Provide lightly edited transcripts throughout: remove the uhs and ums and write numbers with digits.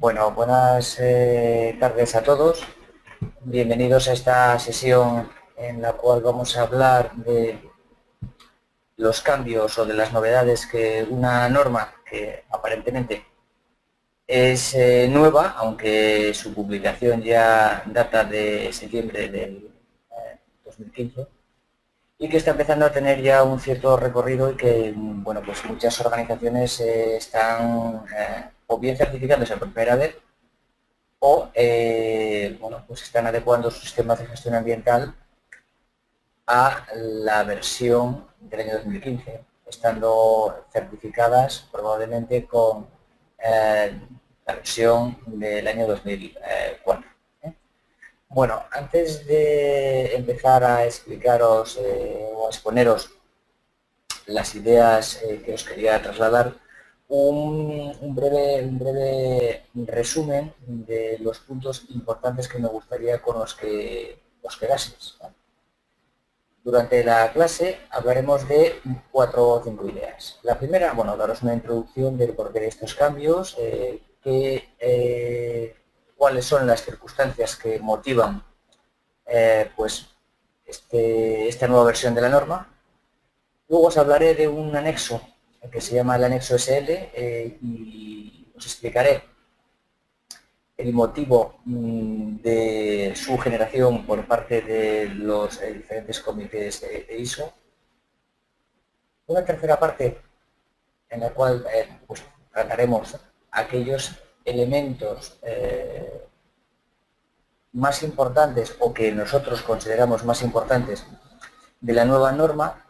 Bueno, buenas tardes a todos. Bienvenidos a esta sesión en la cual vamos a hablar de los cambios o de las novedades que una norma que aparentemente es nueva, aunque su publicación ya data de septiembre del 2015, y que está empezando a tener ya un cierto recorrido y que, bueno, pues muchas organizaciones están o bien certificándose por primera vez o bueno, pues están adecuando sus sistemas de gestión ambiental a la versión del año 2015, estando certificadas probablemente con la versión del año 2004. Bueno, antes de empezar a explicaros o a exponeros las ideas que os quería trasladar, un breve resumen de los puntos importantes que me gustaría con los que os quedaseis. Durante la clase hablaremos de 4 o 5 ideas. La primera, bueno, daros una introducción del porqué de estos cambios, cuáles son las circunstancias que motivan pues esta nueva versión de la norma. Luego os hablaré de un anexo que se llama el anexo SL y os explicaré el motivo de su generación por parte de los diferentes comités de ISO. Una tercera parte en la cual pues, trataremos aquellos elementos más importantes o que nosotros consideramos más importantes de la nueva norma,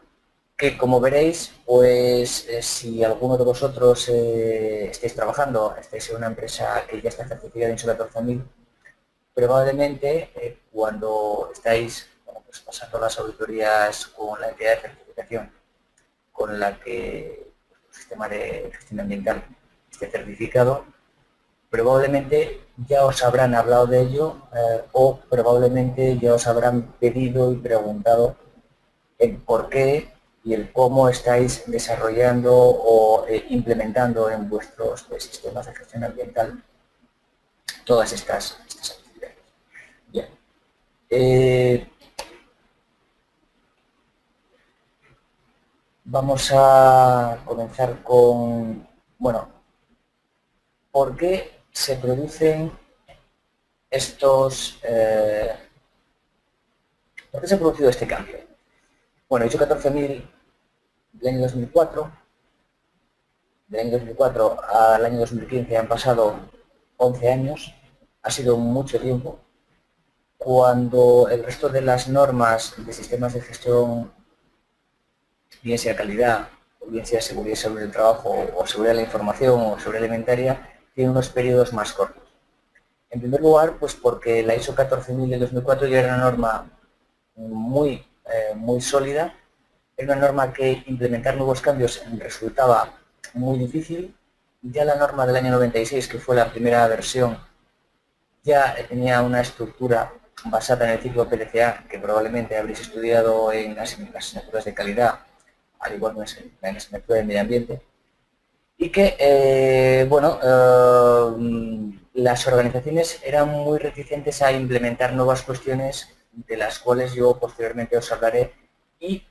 que como veréis, pues si alguno de vosotros estáis trabajando, estáis en una empresa que ya está certificada en ISO 14000, probablemente cuando estáis pues pasando las auditorías con la entidad de certificación con la que el sistema de gestión ambiental esté certificado, probablemente ya os habrán hablado de ello o probablemente ya os habrán pedido y preguntado el por qué y el cómo estáis desarrollando o implementando en vuestros sistemas de gestión ambiental todas estas actividades. Bien. Vamos a comenzar con, bueno, ¿por qué se producen estos, por qué se ha producido este cambio? Bueno, ISO 14000 del año 2004, del año 2004 al año 2015 han pasado 11 años, ha sido mucho tiempo, cuando el resto de las normas de sistemas de gestión, bien sea calidad, o bien sea seguridad y salud del trabajo, o seguridad de la información, o seguridad alimentaria, tienen unos periodos más cortos. En primer lugar, pues porque la ISO 14000 de 2004 ya era una norma muy sólida, era una norma que implementar nuevos cambios resultaba muy difícil. Ya la norma del año 96, que fue la primera versión, ya tenía una estructura basada en el ciclo PDCA, que probablemente habréis estudiado en las asignaturas de calidad, al igual que en la asignatura de medio ambiente, y que, bueno, las organizaciones eran muy reticentes a implementar nuevas cuestiones de las cuales yo posteriormente os hablaré. Y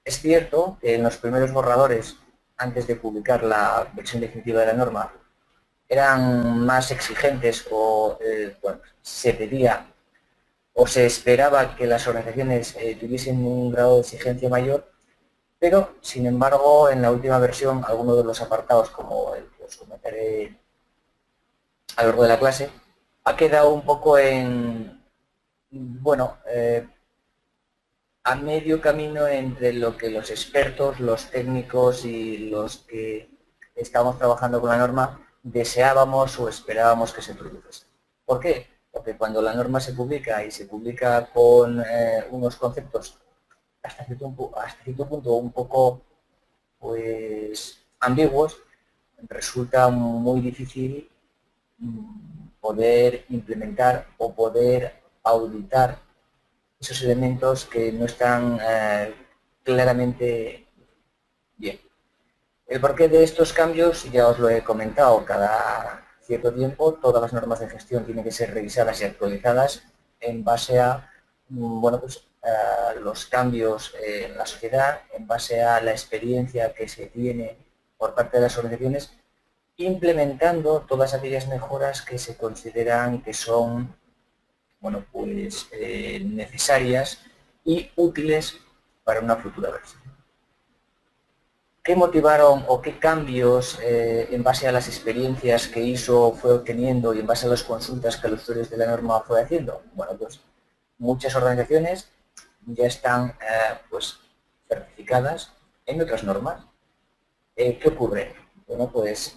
es cierto que en los primeros borradores, antes de publicar la versión definitiva de la norma, eran más exigentes o bueno, se pedía o se esperaba que las organizaciones tuviesen un grado de exigencia mayor, pero sin embargo en la última versión algunos de los apartados, como el que os comentaré a lo largo de la clase, ha quedado un poco en, bueno, a medio camino entre lo que los expertos, los técnicos y los que estamos trabajando con la norma deseábamos o esperábamos que se produjese. ¿Por qué? Porque cuando la norma se publica y se publica con unos conceptos hasta cierto punto un poco pues ambiguos, resulta muy difícil poder implementar o poder auditar esos elementos que no están claramente bien. El porqué de estos cambios ya os lo he comentado, cada cierto tiempo todas las normas de gestión tienen que ser revisadas y actualizadas en base a los cambios en la sociedad, en base a la experiencia que se tiene por parte de las organizaciones, implementando todas aquellas mejoras que se consideran que son necesarias y útiles para una futura versión. ¿Qué motivaron o qué cambios en base a las experiencias que ISO fue obteniendo y en base a las consultas que los usuarios de la norma fue haciendo? Bueno, pues muchas organizaciones ya están certificadas en otras normas. ¿Qué ocurre? Bueno, pues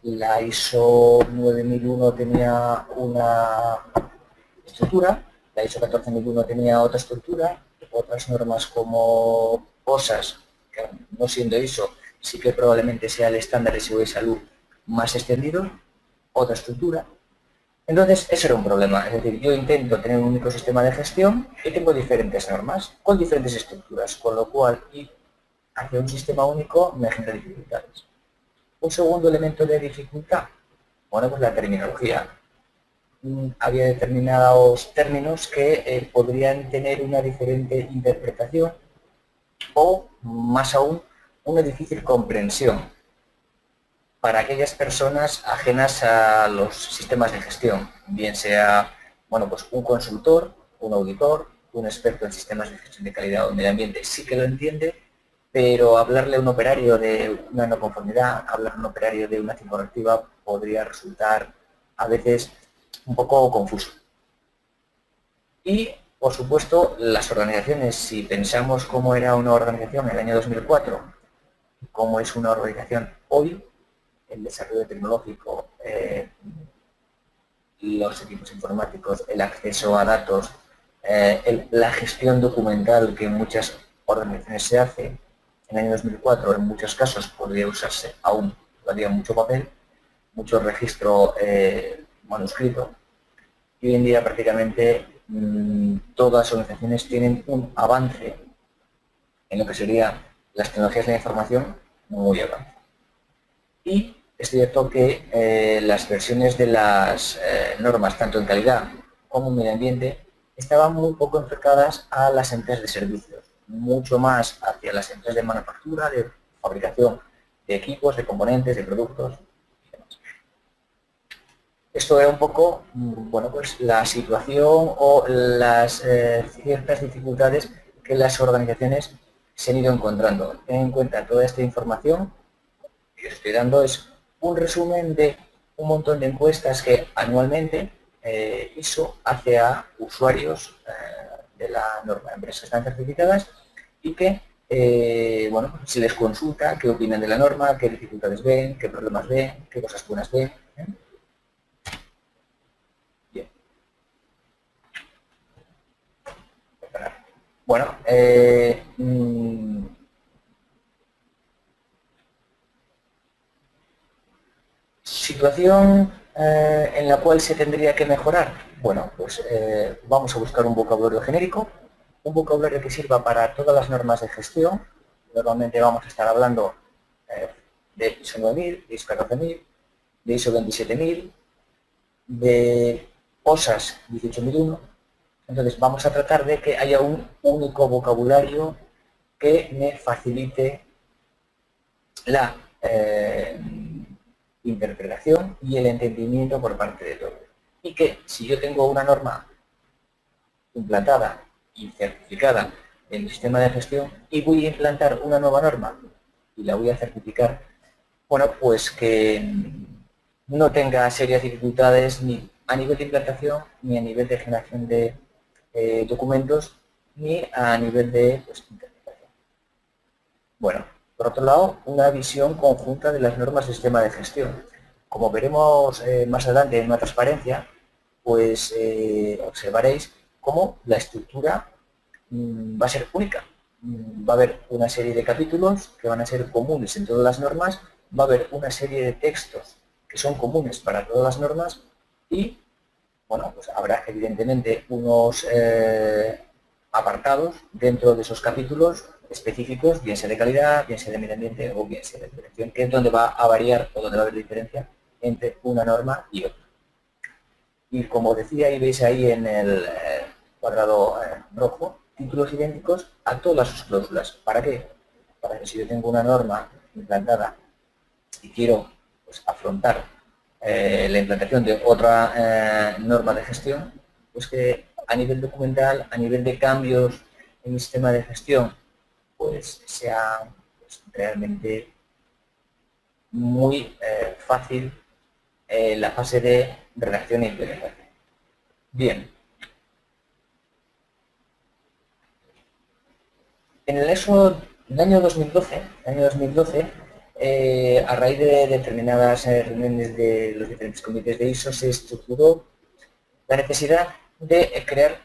la ISO 9001 tenía una estructura, la ISO 14001 tenía otra estructura, otras normas como OSAS, que no siendo ISO, sí que probablemente sea el estándar de seguridad y salud más extendido, otra estructura. Entonces, eso era un problema. Es decir, yo intento tener un único sistema de gestión y tengo diferentes normas con diferentes estructuras, con lo cual ir hacia un sistema único me genera dificultades. Un segundo elemento de dificultad, bueno, pues la terminología. Había determinados términos que podrían tener una diferente interpretación o, más aún, una difícil comprensión para aquellas personas ajenas a los sistemas de gestión, bien sea un consultor, un auditor, un experto en sistemas de gestión de calidad o medio ambiente, sí que lo entiende, pero hablarle a un operario de una no conformidad, hablar a un operario de una acción correctiva podría resultar a veces un poco confuso. Y, por supuesto, las organizaciones, si pensamos cómo era una organización en el año 2004, cómo es una organización hoy, el desarrollo tecnológico, los equipos informáticos, el acceso a datos, la gestión documental que en muchas organizaciones se hace, en el año 2004 en muchos casos podría usarse aún todavía mucho papel, mucho registro manuscrito, y hoy en día prácticamente todas las organizaciones tienen un avance en lo que serían las tecnologías de la información muy avanzado. Y es cierto que las versiones de las normas, tanto en calidad como en medio ambiente, estaban muy poco enfocadas a las empresas de servicios, mucho más hacia las empresas de manufactura, de fabricación de equipos, de componentes, de productos. Esto era un poco, la situación o las ciertas dificultades que las organizaciones se han ido encontrando. Ten en cuenta toda esta información que os estoy dando es un resumen de un montón de encuestas que anualmente ISO hace a usuarios de la norma, empresas que están certificadas y que se les consulta qué opinan de la norma, qué dificultades ven, qué problemas ven, qué cosas buenas ven. Bien. Bueno, situación en la cual se tendría que mejorar. Bueno, pues vamos a buscar un vocabulario genérico, un vocabulario que sirva para todas las normas de gestión. Normalmente vamos a estar hablando de ISO 9000, de ISO 14000, de ISO 27000, de OSAS 18001. Entonces vamos a tratar de que haya un único vocabulario que me facilite la interpretación y el entendimiento por parte de todos. Y que si yo tengo una norma implantada y certificada en el sistema de gestión y voy a implantar una nueva norma y la voy a certificar, pues que no tenga serias dificultades ni a nivel de implantación, ni a nivel de generación de documentos, ni a nivel de interpretación. Bueno, por otro lado, una visión conjunta de las normas del sistema de gestión. Como veremos más adelante en una transparencia, pues observaréis cómo la estructura va a ser única. Va a haber una serie de capítulos que van a ser comunes en todas las normas, va a haber una serie de textos que son comunes para todas las normas y, pues habrá evidentemente unos apartados dentro de esos capítulos específicos, bien sea de calidad, bien sea de medio ambiente o bien sea de prevención, que es donde va a variar o donde va a haber diferencia entre una norma y otra. Y como decía, y veis ahí en el cuadrado rojo, títulos idénticos a todas sus cláusulas. ¿Para qué? Para que si yo tengo una norma implantada y quiero pues, afrontar la implantación de otra norma de gestión, pues que a nivel documental, a nivel de cambios en mi sistema de gestión, pues sea pues, realmente muy fácil la fase de redacción e implementación. Bien. En el año 2012, a raíz de determinadas reuniones de los diferentes comités de ISO, se estructuró la necesidad de crear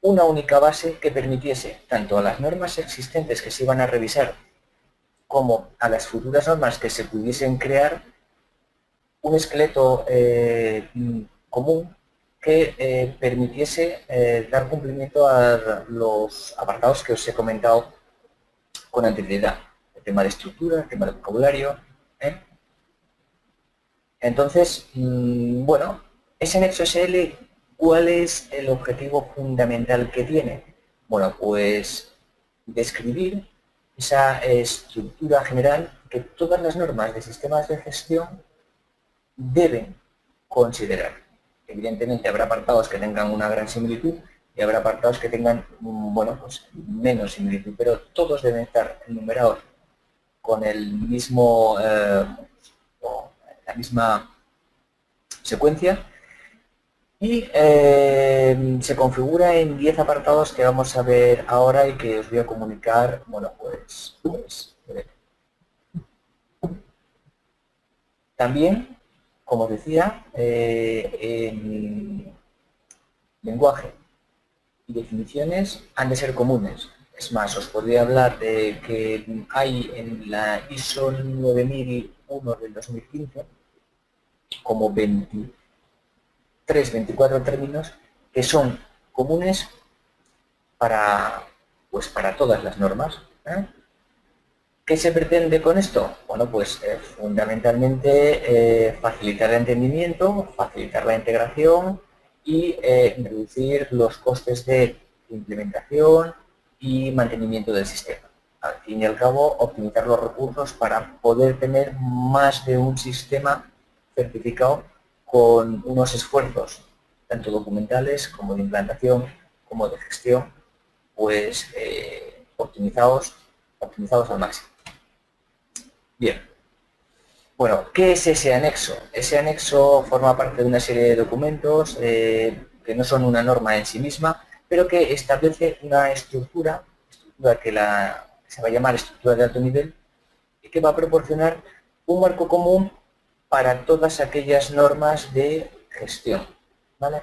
una única base que permitiese tanto a las normas existentes que se iban a revisar como a las futuras normas que se pudiesen crear un esqueleto común que permitiese dar cumplimiento a los apartados que os he comentado con anterioridad. El tema de estructura, el tema de vocabulario. Entonces, bueno, ese nexo SL, ¿cuál es el objetivo fundamental que tiene? Bueno, pues describir esa estructura general que todas las normas de sistemas de gestión deben considerar. Evidentemente habrá apartados que tengan una gran similitud y habrá apartados que tengan, bueno, pues menos similitud, pero todos deben estar enumerados con el mismo, la misma secuencia y se configura en 10 apartados que vamos a ver ahora y que os voy a comunicar, bueno, pues también, como decía, en lenguaje y definiciones han de ser comunes. Es más, os podría hablar de que hay en la ISO 9001 del 2015 como 23, 24 términos que son comunes para, pues, para todas las normas. ¿Qué se pretende con esto? Bueno, pues fundamentalmente facilitar el entendimiento, facilitar la integración y reducir los costes de implementación y mantenimiento del sistema. Al fin y al cabo, optimizar los recursos para poder tener más de un sistema certificado con unos esfuerzos, tanto documentales como de implantación, como de gestión, pues optimizados al máximo. Bien. Bueno, ¿qué es ese anexo? Ese anexo forma parte de una serie de documentos que no son una norma en sí misma, pero que establece una estructura que se va a llamar estructura de alto nivel y que va a proporcionar un marco común para todas aquellas normas de gestión. ¿Vale?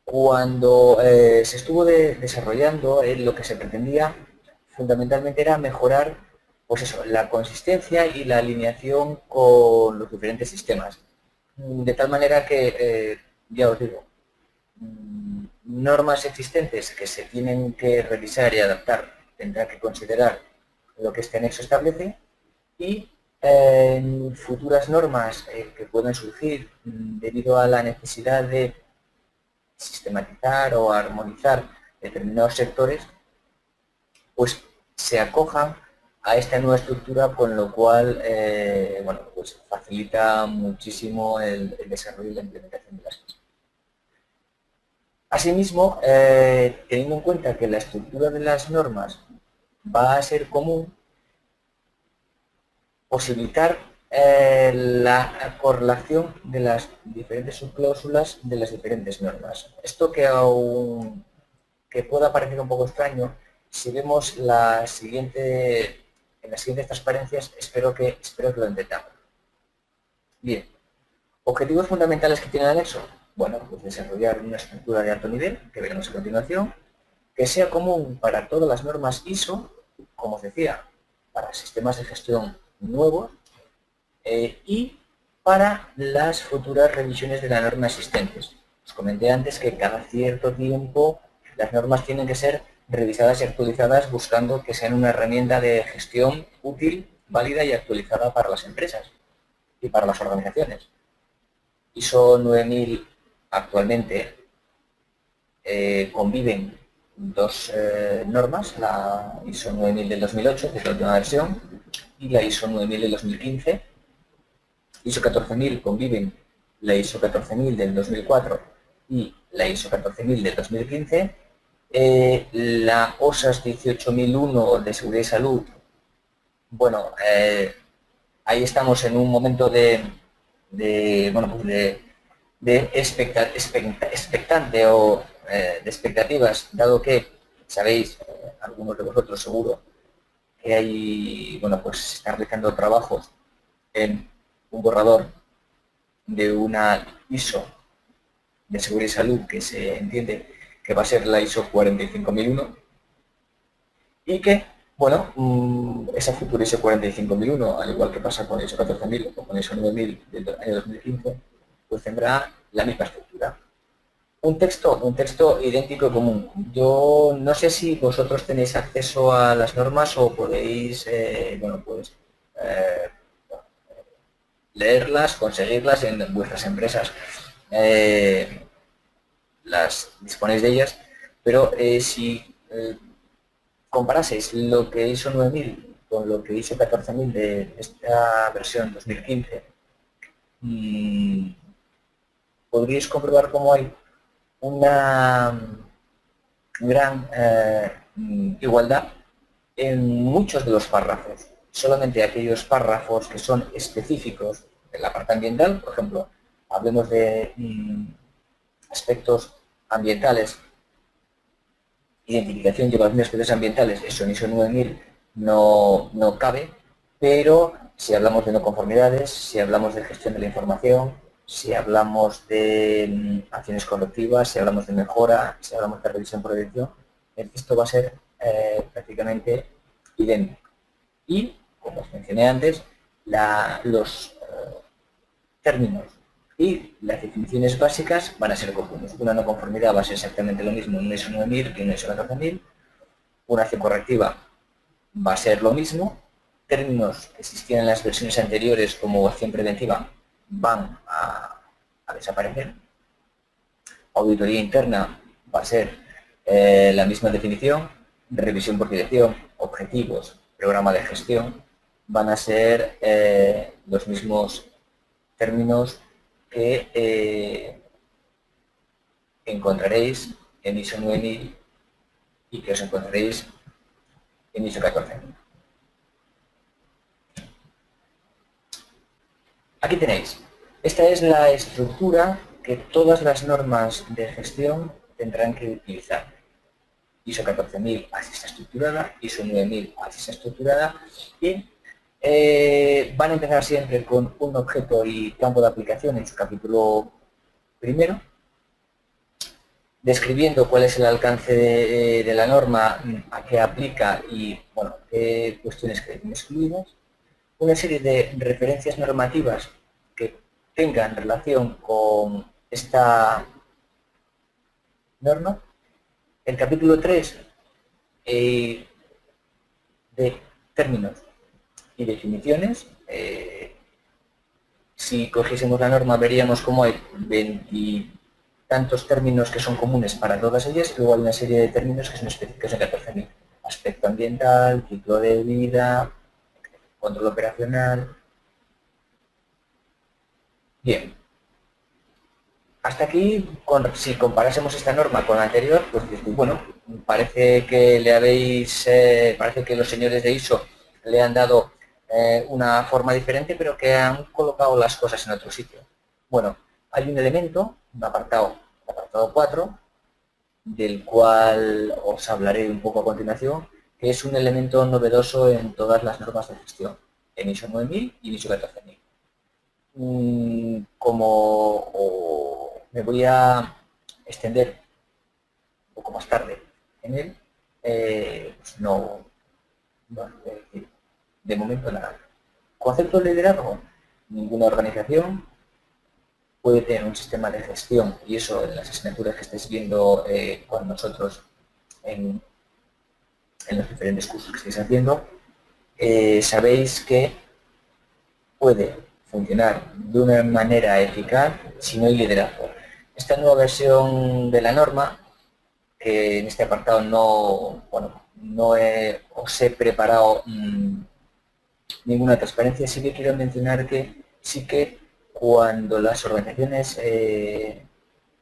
Cuando se estuvo desarrollando, lo que se pretendía fundamentalmente era mejorar pues eso, la consistencia y la alineación con los diferentes sistemas. De tal manera que, ya os digo, normas existentes que se tienen que revisar y adaptar, tendrá que considerar lo que este anexo establece y futuras normas que puedan surgir debido a la necesidad de sistematizar o armonizar determinados sectores, pues se acojan a esta nueva estructura, con lo cual bueno, pues facilita muchísimo el desarrollo y la implementación de las cosas. Asimismo, teniendo en cuenta que la estructura de las normas va a ser común, posibilitar la correlación de las diferentes subcláusulas de las diferentes normas. Esto que pueda parecer un poco extraño, si vemos en las siguientes transparencias, espero que lo entendamos. Bien, objetivos fundamentales que tiene el anexo. Bueno, pues desarrollar una estructura de alto nivel, que veremos a continuación, que sea común para todas las normas ISO, como os decía, para sistemas de gestión nuevos y para las futuras revisiones de la norma existentes. Os comenté antes que cada cierto tiempo las normas tienen que ser revisadas y actualizadas buscando que sean una herramienta de gestión útil válida y actualizada para las empresas y para las organizaciones. ISO 9000 actualmente conviven dos normas, la ISO 9000 del 2008, que es la última versión, y la ISO 9000 del 2015. ISO 14000 conviven la ISO 14000 del 2004 y la ISO 14000 del 2015. La OSAS 18001 de Seguridad y Salud, bueno, ahí estamos en un momento de expectante o de expectativas, dado que sabéis, algunos de vosotros seguro, que hay, bueno, pues se están realizando trabajos en un borrador de una ISO de Seguridad y Salud que se entiende que va a ser la ISO 45001 y que, bueno, esa futura ISO 45001, al igual que pasa con ISO 14000 o con ISO 9000 del año 2015, pues tendrá la misma estructura. Un texto idéntico y común. Yo no sé si vosotros tenéis acceso a las normas o podéis, bueno, pues leerlas, conseguirlas en vuestras empresas. Las disponéis de ellas, pero si comparaseis lo que hizo 9000 con lo que hizo 14000 de esta versión 2015, podríais comprobar cómo hay una gran igualdad en muchos de los párrafos. Solamente aquellos párrafos que son específicos de la parte ambiental, por ejemplo, hablemos de aspectos ambientales, identificación de los aspectos ambientales, eso en ISO 9000 no cabe, pero si hablamos de no conformidades, si hablamos de gestión de la información, si hablamos de acciones correctivas, si hablamos de mejora, si hablamos de revisión por prevención, esto va a ser prácticamente idéntico. Y, como os mencioné antes, los términos y las definiciones básicas van a ser comunes. Una no conformidad va a ser exactamente lo mismo en un ISO 9000 que en un ISO 14000. Una acción correctiva va a ser lo mismo. Términos que existían en las versiones anteriores como acción preventiva van a desaparecer. Auditoría interna va a ser la misma definición. Revisión por dirección, objetivos, programa de gestión van a ser los mismos términos que encontraréis en ISO 9000 y que os encontraréis en ISO 14000. Aquí tenéis. Esta es la estructura que todas las normas de gestión tendrán que utilizar. ISO 14000 así está estructurada, ISO 9000 así está estructurada y van a empezar siempre con un objeto y campo de aplicación en su capítulo primero, describiendo cuál es el alcance de la norma, a qué aplica y, bueno, qué cuestiones quedan excluidas. Una serie de referencias normativas que tengan relación con esta norma. El capítulo 3 de términos y definiciones. Si cogiésemos la norma veríamos cómo hay 20 tantos términos que son comunes para todas ellas y luego hay una serie de términos que son específicos en 14.000. Aspecto ambiental, ciclo de vida, control operacional. Bien. Hasta aquí, si comparásemos esta norma con la anterior, pues bueno, parece que parece que los señores de ISO le han dado una forma diferente, pero que han colocado las cosas en otro sitio. Bueno, hay un elemento, un apartado 4, del cual os hablaré un poco a continuación, que es un elemento novedoso en todas las normas de gestión, en ISO 9000 y en ISO 14000. Como me voy a extender un poco más tarde en él, pues de momento nada. Concepto de liderazgo. Ninguna organización puede tener un sistema de gestión, y eso en las asignaturas que estáis viendo con nosotros en los diferentes cursos que estáis haciendo, sabéis que puede funcionar de una manera eficaz si no hay liderazgo. Esta nueva versión de la norma, que en este apartado no os he preparado ninguna transparencia, sí que quiero mencionar que sí que cuando las organizaciones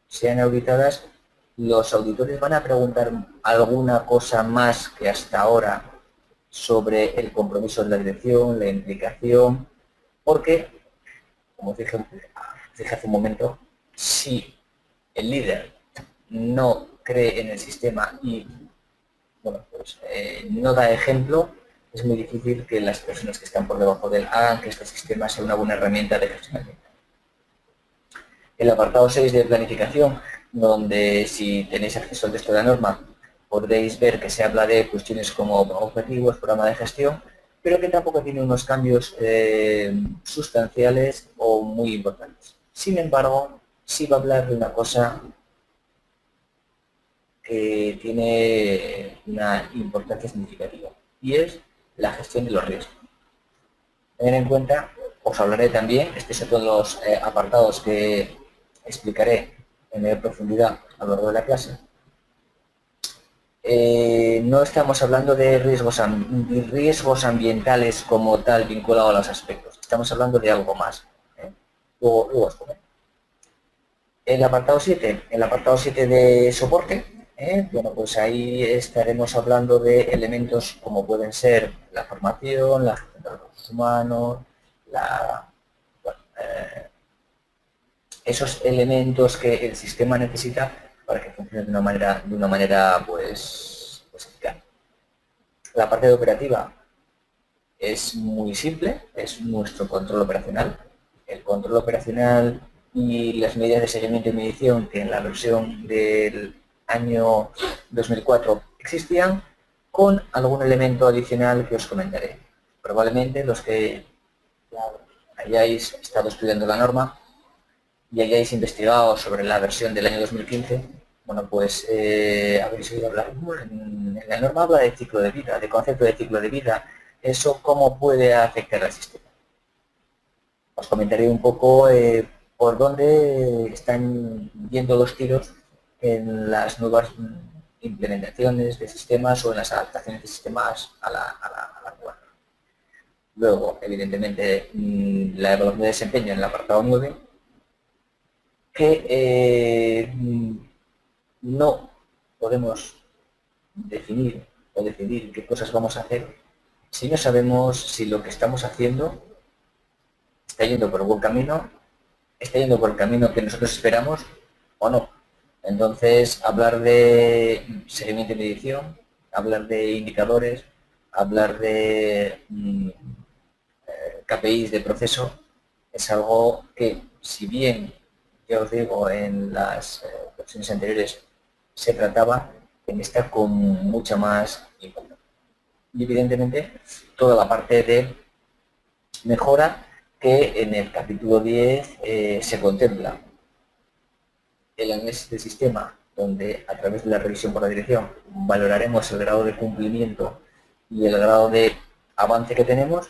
sean auditadas, los auditores van a preguntar alguna cosa más que hasta ahora sobre el compromiso de la dirección, la implicación, porque, como dije hace un momento, si el líder no cree en el sistema y no da ejemplo, es muy difícil que las personas que están por debajo de él hagan que este sistema sea una buena herramienta de gestión. El apartado 6 de planificación, donde si tenéis acceso al texto de la norma, podréis ver que se habla de cuestiones como objetivos, programa de gestión, pero que tampoco tiene unos cambios sustanciales o muy importantes. Sin embargo, sí va a hablar de una cosa que tiene una importancia significativa, y es la gestión de los riesgos. Tener en cuenta, os hablaré también, estos son todos los apartados que explicaré en mayor profundidad a lo largo de la clase. No estamos hablando de riesgos ambientales como tal vinculados a los aspectos, estamos hablando de algo más. Luego os comento. El apartado 7 de soporte, bueno, pues ahí estaremos hablando de elementos como pueden ser la formación, la gestión de recursos humanos, esos elementos que el sistema necesita para que funcione de una manera pues eficaz. La parte de operativa es muy simple, es nuestro control operacional. El control operacional y las medidas de seguimiento y medición que en la versión del año 2004 existían, con algún elemento adicional que os comentaré. Probablemente los que hayáis estado estudiando la norma y hayáis investigado sobre la versión del año 2015, bueno, pues habéis oído hablar. En la norma habla de ciclo de vida, de concepto de ciclo de vida. Eso cómo puede afectar al sistema. Os comentaré un poco por dónde están yendo los tiros en las nuevas implementaciones de sistemas o en las adaptaciones de sistemas a la actual. Luego, evidentemente, la evaluación de desempeño en el apartado 9, que no podemos definir o decidir qué cosas vamos a hacer si no sabemos si lo que estamos haciendo está yendo por el buen camino, está yendo por el camino que nosotros esperamos o no. Entonces, hablar de seguimiento y medición, hablar de indicadores, hablar de KPIs de proceso, es algo que, si bien, ya os digo, en las versiones anteriores se trataba, en esta con mucha más importancia. Y evidentemente, toda la parte de mejora que en el capítulo 10 se contempla. El análisis del sistema, donde a través de la revisión por la dirección valoraremos el grado de cumplimiento y el grado de avance que tenemos,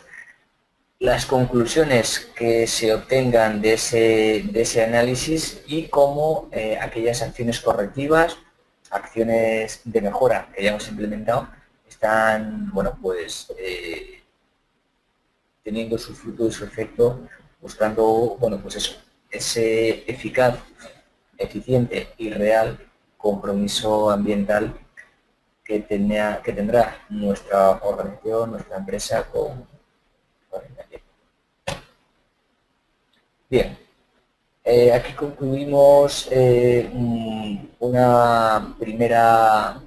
las conclusiones que se obtengan de ese análisis y cómo aquellas acciones correctivas, acciones de mejora que hayamos implementado, están, bueno, pues teniendo su fruto y su efecto, buscando, bueno, pues eso, ese eficaz, eficiente y real compromiso ambiental que tendrá nuestra organización, nuestra empresa con el ambiente. Bien, aquí concluimos una primera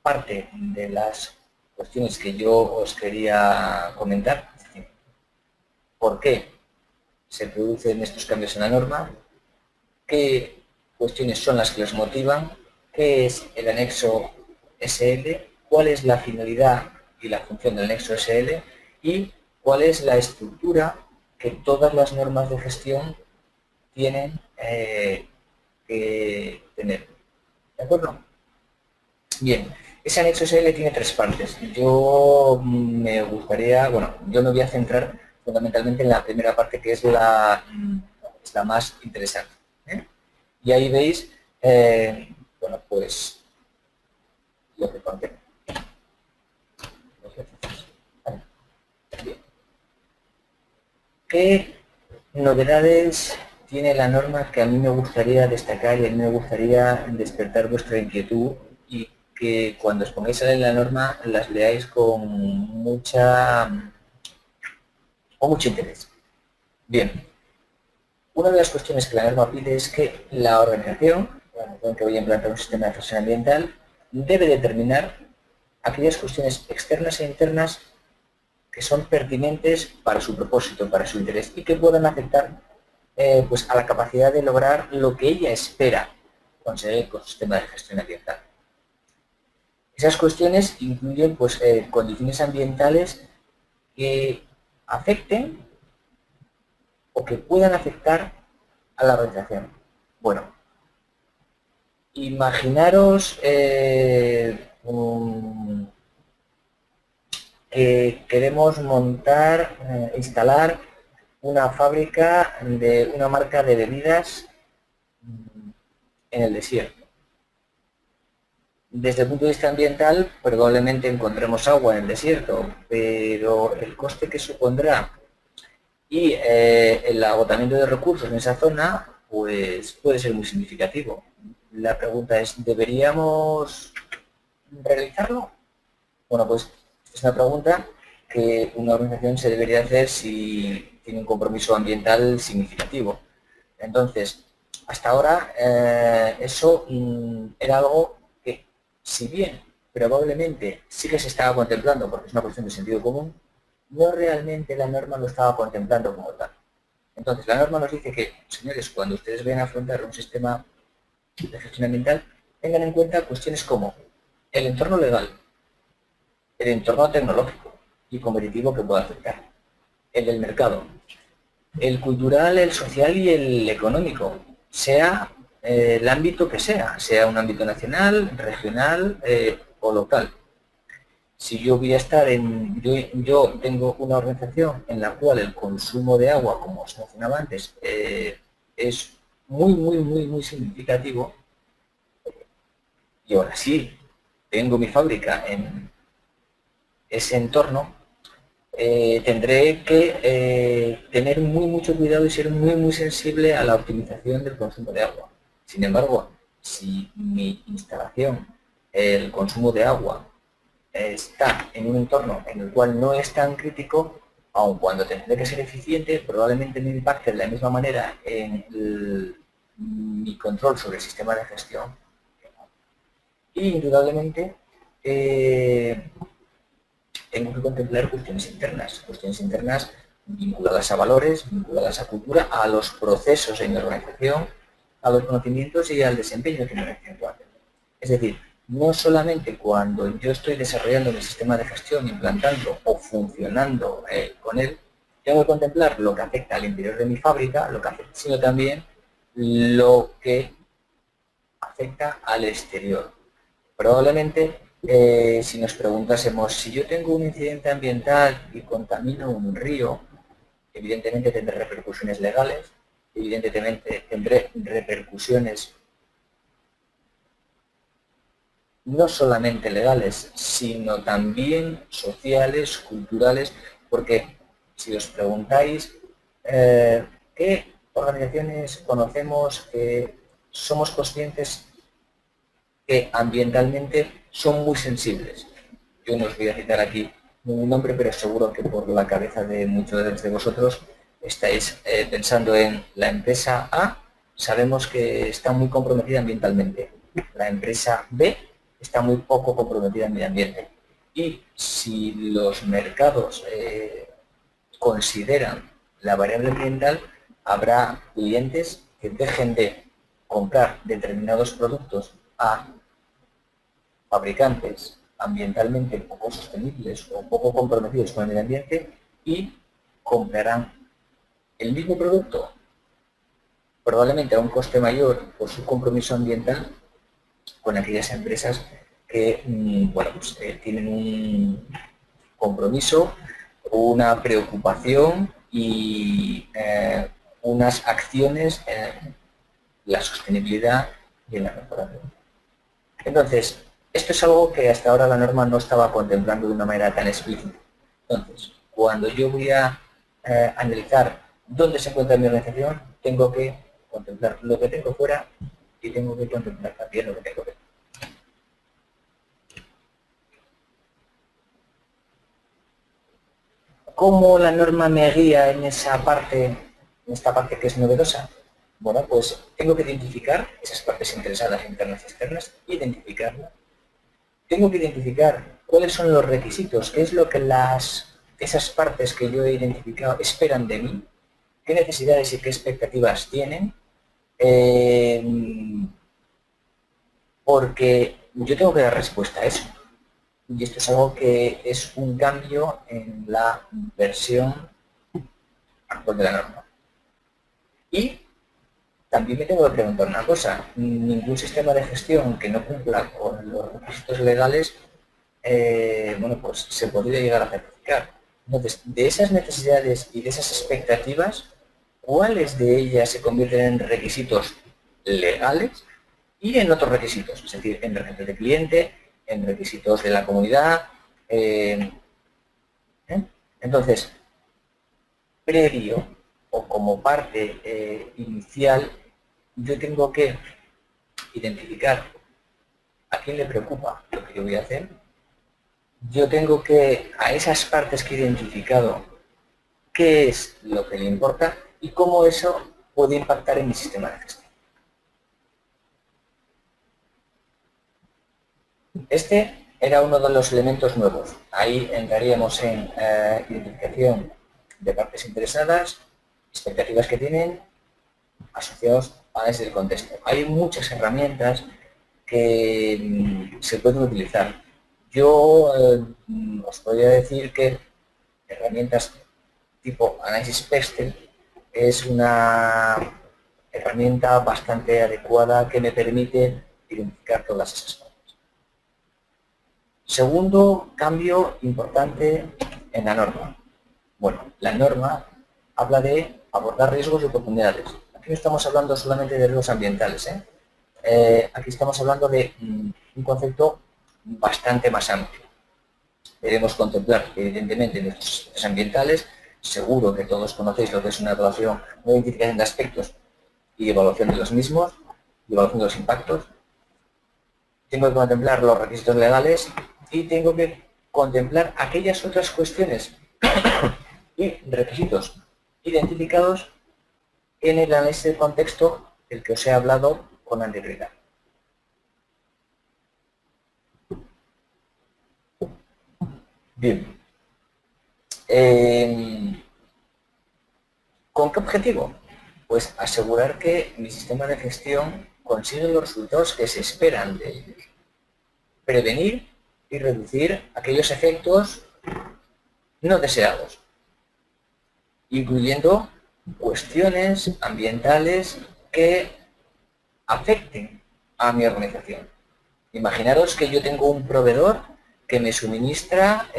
parte de las cuestiones que yo os quería comentar. ¿Por qué se producen estos cambios en la norma? ¿Qué cuestiones son las que los motivan? ¿Qué es el anexo SL? ¿Cuál es la finalidad y la función del anexo SL? ¿Y cuál es la estructura que todas las normas de gestión tienen que tener? ¿De acuerdo? Bien, Ese anexo SL tiene 3 partes. Yo me gustaría, bueno, yo me voy a centrar fundamentalmente en la primera parte, que es la más interesante, ¿eh? Y ahí veis, bueno, pues lo que contiene. Bien. ¿Qué novedades tiene la norma que a mí me gustaría destacar y a mí me gustaría despertar vuestra inquietud y que cuando os pongáis a leer la norma las leáis con mucho interés? Bien, una de las cuestiones que la norma pide es que la organización que vaya a implantar un sistema de gestión ambiental debe determinar aquellas cuestiones externas e internas que son pertinentes para su propósito, para su interés y que puedan afectar pues a la capacidad de lograr lo que ella espera conseguir con su sistema de gestión ambiental. Esas cuestiones incluyen pues, condiciones ambientales que afecten o que puedan afectar a la organización. Bueno, imaginaros que queremos montar, instalar una fábrica de una marca de bebidas en el desierto. Desde el punto de vista ambiental, probablemente encontremos agua en el desierto, pero el coste que supondrá y el agotamiento de recursos en esa zona, pues puede ser muy significativo. La pregunta es, ¿deberíamos realizarlo? Bueno, pues es una pregunta que una organización se debería hacer si tiene un compromiso ambiental significativo. Entonces, hasta ahora eso era algo que, si bien probablemente sí que se estaba contemplando, porque es una cuestión de sentido común, no realmente la norma lo estaba contemplando como tal. Entonces, la norma nos dice que, señores, cuando ustedes vayan a afrontar un sistema de gestión ambiental, tengan en cuenta cuestiones como el entorno legal, el entorno tecnológico y competitivo que pueda afectar, el del mercado, el cultural, el social y el económico, sea el ámbito que sea un ámbito nacional, regional o local. Si yo voy a estar yo tengo una organización en la cual el consumo de agua, como os mencionaba antes, es muy significativo, y ahora sí tengo mi fábrica en ese entorno, tendré que tener mucho cuidado y ser muy sensible a la optimización del consumo de agua. Sin embargo, si mi instalación, el consumo de agua, está en un entorno en el cual no es tan crítico, aun cuando tendré que ser eficiente, probablemente me impacte de la misma manera en mi control sobre el sistema de gestión. Y indudablemente tengo que contemplar cuestiones internas vinculadas a valores, vinculadas a cultura, a los procesos en mi organización, a los conocimientos y al desempeño que mi organización pueda tener. Es decir, no solamente cuando yo estoy desarrollando mi sistema de gestión, implantando o funcionando con él, tengo que contemplar lo que afecta al interior de mi fábrica, lo que afecta, sino también lo que afecta al exterior. Probablemente, si nos preguntásemos, si yo tengo un incidente ambiental y contamino un río, evidentemente tendré repercusiones legales, evidentemente tendré repercusiones no solamente legales, sino también sociales, culturales, porque si os preguntáis qué organizaciones conocemos que somos conscientes que ambientalmente son muy sensibles. Yo no os voy a citar aquí un nombre, pero seguro que por la cabeza de muchos de vosotros estáis pensando en la empresa A, sabemos que está muy comprometida ambientalmente. La empresa B está muy poco comprometida en medio ambiente. Y si los mercados consideran la variable ambiental, habrá clientes que dejen de comprar determinados productos a fabricantes ambientalmente poco sostenibles o poco comprometidos con el medio ambiente y comprarán el mismo producto probablemente a un coste mayor por su compromiso ambiental con aquellas empresas que bueno, pues, tienen un compromiso, una preocupación y unas acciones en la sostenibilidad y en la mejora. Entonces, esto es algo que hasta ahora la norma no estaba contemplando de una manera tan explícita. Entonces, cuando yo voy a analizar dónde se encuentra mi organización, tengo que contemplar lo que tengo fuera y tengo que contemplar también lo que tengo dentro. ¿Cómo la norma me guía en esa parte, en esta parte que es novedosa? Bueno, pues tengo que identificar esas partes interesadas internas y externas, identificarlas. Tengo que identificar cuáles son los requisitos, qué es lo que esas partes que yo he identificado esperan de mí, qué necesidades y qué expectativas tienen, porque yo tengo que dar respuesta a eso. Y esto es algo que es un cambio en la versión actual de la norma. Y también me tengo que preguntar una cosa, ningún sistema de gestión que no cumpla con los requisitos legales, bueno, pues se podría llegar a certificar. Entonces, de esas necesidades y de esas expectativas, ¿cuáles de ellas se convierten en requisitos legales y en otros requisitos? Es decir, en requisitos de cliente, en requisitos de la comunidad. Entonces, previo o como parte inicial, yo tengo que identificar a quién le preocupa lo que yo voy a hacer. Yo tengo que, a esas partes que he identificado, qué es lo que le importa y cómo eso puede impactar en mi sistema de gestión. Este era uno de los elementos nuevos. Ahí entraríamos en identificación de partes interesadas, expectativas que tienen, asociados a ese contexto. Hay muchas herramientas que se pueden utilizar. Yo os podría decir que herramientas tipo Análisis Pextel es una herramienta bastante adecuada que me permite identificar todas esas cosas. Segundo cambio importante en la norma. Bueno, la norma habla de abordar riesgos y oportunidades. Aquí no estamos hablando solamente de riesgos ambientales, aquí estamos hablando de un concepto bastante más amplio. Debemos contemplar, evidentemente, los aspectos ambientales. Seguro que todos conocéis lo que es una evaluación, una identificación de aspectos y evaluación de los mismos, y evaluación de los impactos. Tengo que contemplar los requisitos legales y tengo que contemplar aquellas otras cuestiones y requisitos identificados en el análisis de contexto del que os he hablado con anterioridad. Bien. ¿Con qué objetivo? Pues asegurar que mi sistema de gestión consigue los resultados que se esperan de ellos. Prevenir y reducir aquellos efectos no deseados, incluyendo cuestiones ambientales que afecten a mi organización. Imaginaros que yo tengo un proveedor que me suministra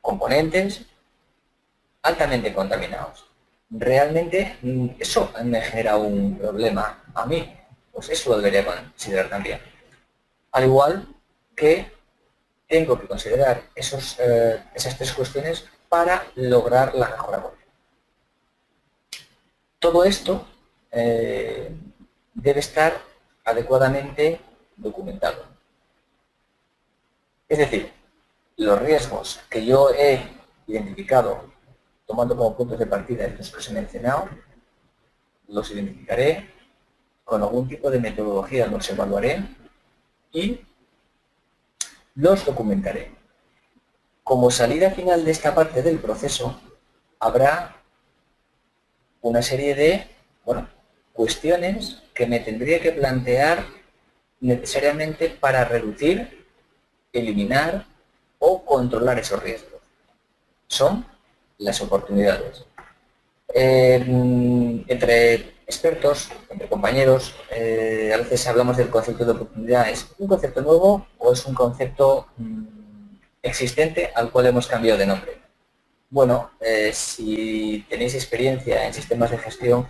componentes altamente contaminados. Realmente eso me genera un problema a mí, pues eso lo debería considerar también. Al igual que tengo que considerar esas tres cuestiones para lograr la mejora continua. Todo esto debe estar adecuadamente documentado. Es decir, los riesgos que yo he identificado tomando como puntos de partida estos que os he mencionado, los identificaré, con algún tipo de metodología los evaluaré y los documentaré. Como salida final de esta parte del proceso, habrá una serie de cuestiones que me tendría que plantear necesariamente para reducir, eliminar o controlar esos riesgos. Son las oportunidades. Entre expertos, entre compañeros, a veces hablamos del concepto de oportunidad. ¿Es un concepto nuevo o es un concepto existente al cual hemos cambiado de nombre? Bueno, si tenéis experiencia en sistemas de gestión,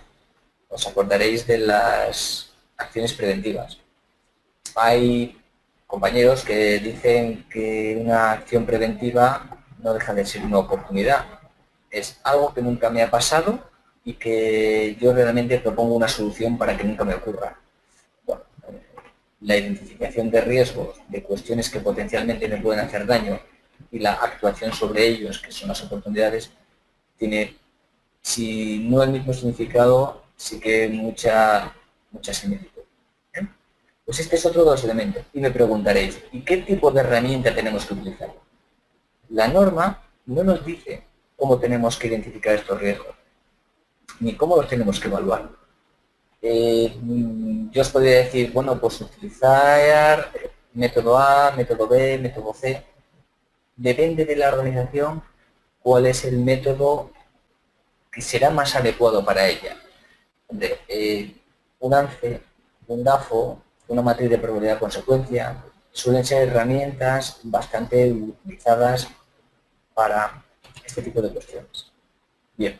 os acordaréis de las acciones preventivas. Hay compañeros que dicen que una acción preventiva no deja de ser una oportunidad. Es algo que nunca me ha pasado y que yo realmente propongo una solución para que nunca me ocurra. Bueno, la identificación de riesgos, de cuestiones que potencialmente me pueden hacer daño y la actuación sobre ellos, que son las oportunidades, tiene, si no el mismo significado, sí que mucha similitud. Pues este es otro de los elementos. Y me preguntaréis, ¿y qué tipo de herramienta tenemos que utilizar? La norma no nos dice cómo tenemos que identificar estos riesgos, ni cómo los tenemos que evaluar. Yo os podría decir, bueno, pues utilizar método A, método B, método C. Depende de la organización cuál es el método que será más adecuado para ella. Un ANCE, un DAFO, una matriz de probabilidad de consecuencia, suelen ser herramientas bastante utilizadas para este tipo de cuestiones. Bien.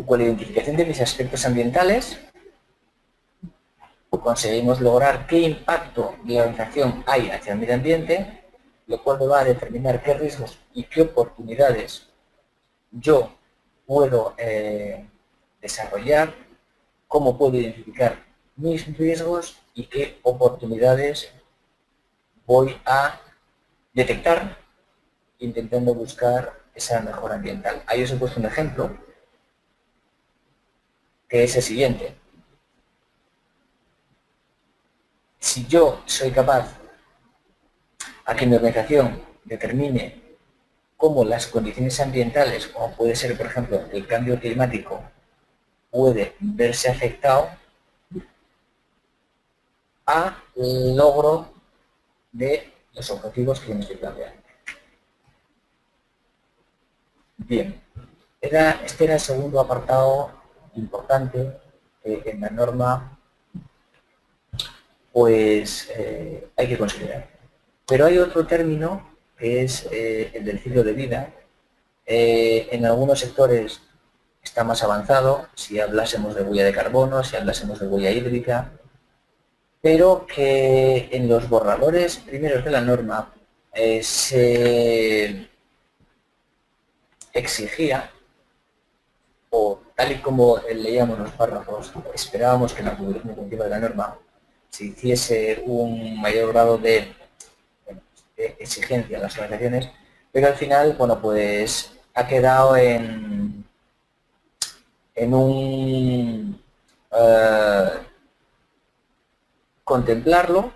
Con la identificación de mis aspectos ambientales, conseguimos lograr qué impacto de la organización hay hacia el medio ambiente, lo cual me va a determinar qué riesgos y qué oportunidades yo puedo desarrollar, cómo puedo identificar mis riesgos y qué oportunidades voy a detectar intentando buscar esa mejora ambiental. Ahí os he puesto un ejemplo que es el siguiente. Si yo soy capaz a que mi organización determine cómo las condiciones ambientales, como puede ser, por ejemplo, el cambio climático, puede verse afectado al logro de los objetivos que me estoy planteando. Bien, este era el segundo apartado importante en la norma, pues hay que considerar. Pero hay otro término que es el del ciclo de vida. En algunos sectores está más avanzado, si hablásemos de huella de carbono, si hablásemos de huella hídrica, pero que en los borradores primeros de la norma se exigía, o tal y como leíamos los párrafos, esperábamos que en la publicación definitiva de la norma se hiciese un mayor grado de exigencia a las organizaciones, pero al final, bueno, pues ha quedado en un contemplarlo.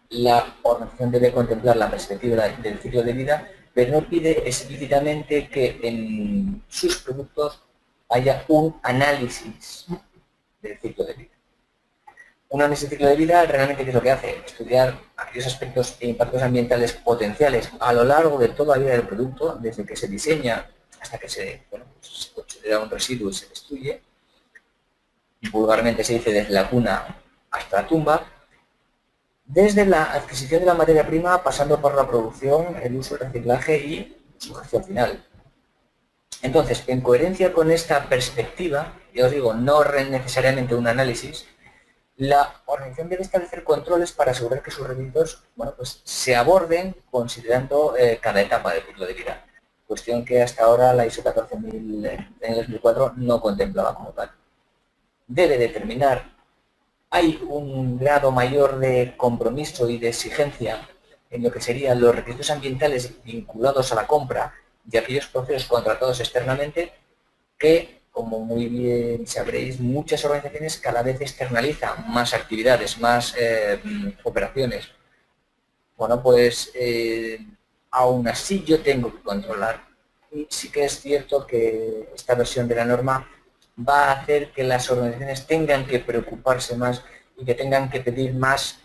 La organización debe contemplar la perspectiva del ciclo de vida, pero no pide explícitamente que en sus productos haya un análisis del ciclo de vida. Un análisis del ciclo de vida realmente ¿qué es lo que hace? Estudiar aquellos aspectos e impactos ambientales potenciales a lo largo de toda la vida del producto, desde que se diseña hasta que se considera un residuo y se destruye. Vulgarmente se dice desde la cuna hasta la tumba. Desde la adquisición de la materia prima, pasando por la producción, el uso, el reciclaje y su gestión final. Entonces, en coherencia con esta perspectiva, ya os digo, no necesariamente un análisis, la organización debe establecer controles para asegurar que sus requisitos, bueno, pues, se aborden considerando cada etapa del ciclo de vida. Cuestión que hasta ahora la ISO 14000 en el 2004 no contemplaba como tal. Debe determinar hay un grado mayor de compromiso y de exigencia en lo que serían los requisitos ambientales vinculados a la compra y aquellos procesos contratados externamente que, como muy bien sabréis, muchas organizaciones cada vez externalizan más actividades, más operaciones. Bueno, pues aún así yo tengo que controlar. Y sí que es cierto que esta versión de la norma va a hacer que las organizaciones tengan que preocuparse más y que tengan que pedir más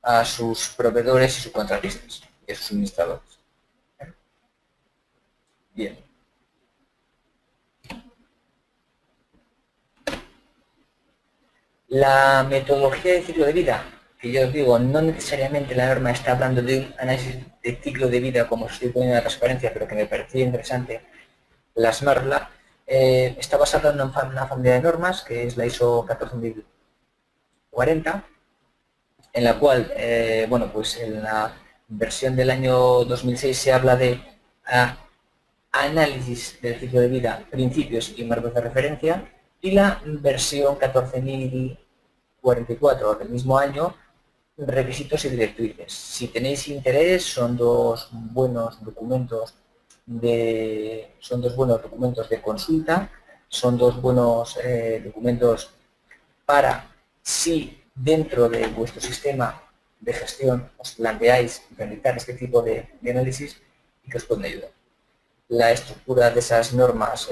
a sus proveedores y subcontratistas y a sus suministradores. Bien. La metodología de ciclo de vida, que yo os digo, no necesariamente la norma está hablando de un análisis de ciclo de vida como estoy poniendo en la transparencia, pero que me parecía interesante plasmarla, está basada en una familia de normas, que es la ISO 14040, en la cual, bueno, pues en la versión del año 2006 se habla de análisis del ciclo de vida, principios y marcos de referencia, y la versión 14.044 del mismo año, requisitos y directrices. Si tenéis interés, son dos buenos documentos de consulta, son dos buenos documentos para si dentro de vuestro sistema de gestión os planteáis realizar este tipo de análisis y que os pueden ayudar. La estructura de esas normas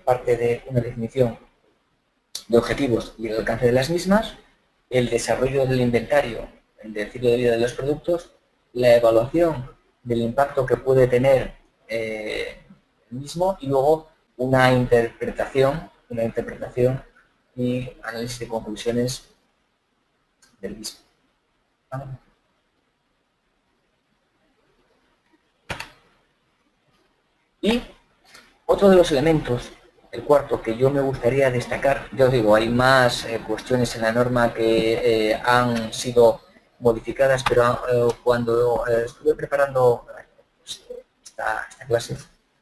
parte de una definición de objetivos y el alcance de las mismas, el desarrollo del inventario del ciclo de vida de los productos, la evaluación del impacto que puede tener el mismo y luego una interpretación y análisis de conclusiones del mismo. ¿Vale? Y otro de los elementos, el cuarto, que yo me gustaría destacar, ya os digo, hay más cuestiones en la norma que han sido modificadas, pero cuando estuve preparando esta clase,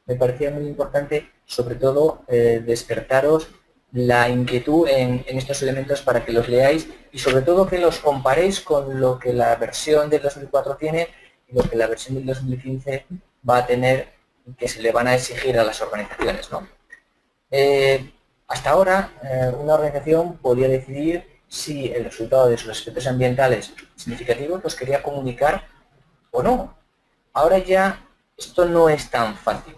me parecía muy importante, sobre todo, despertaros la inquietud en estos elementos para que los leáis y sobre todo que los comparéis con lo que la versión del 2004 tiene y lo que la versión del 2015 va a tener, que se le van a exigir a las organizaciones, ¿no? Hasta ahora, una organización podía decidir si el resultado de sus aspectos ambientales significativos los quería comunicar o no. Ahora ya esto no es tan fácil.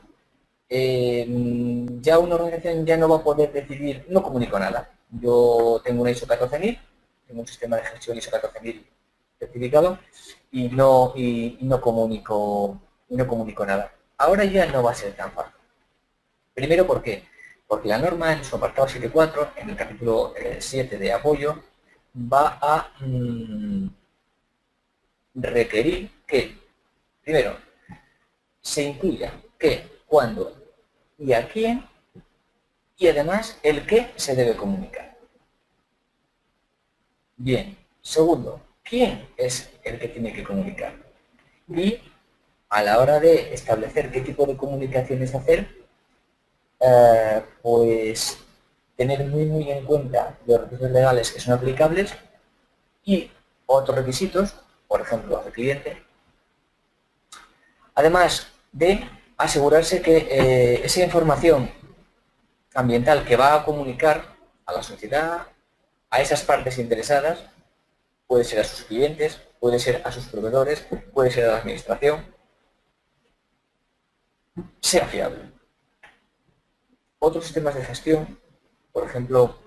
Ya una organización ya no va a poder decidir, no comunico nada. Yo tengo una ISO 14000, tengo un sistema de gestión ISO 14000 certificado y no comunico nada. Ahora ya no va a ser tan fácil. Primero, ¿por qué? Porque la norma en su apartado 7.4, en el capítulo 7 de apoyo, va a requerir que, primero, se incluya qué, cuándo y a quién, y además el qué se debe comunicar. Bien, segundo, ¿quién es el que tiene que comunicar? Y a la hora de establecer qué tipo de comunicaciones hacer, pues tener muy en cuenta los requisitos legales que son aplicables y otros requisitos, por ejemplo, al cliente, además de asegurarse que esa información ambiental que va a comunicar a la sociedad, a esas partes interesadas, puede ser a sus clientes, puede ser a sus proveedores, puede ser a la administración, sea fiable. Otros sistemas de gestión, por ejemplo,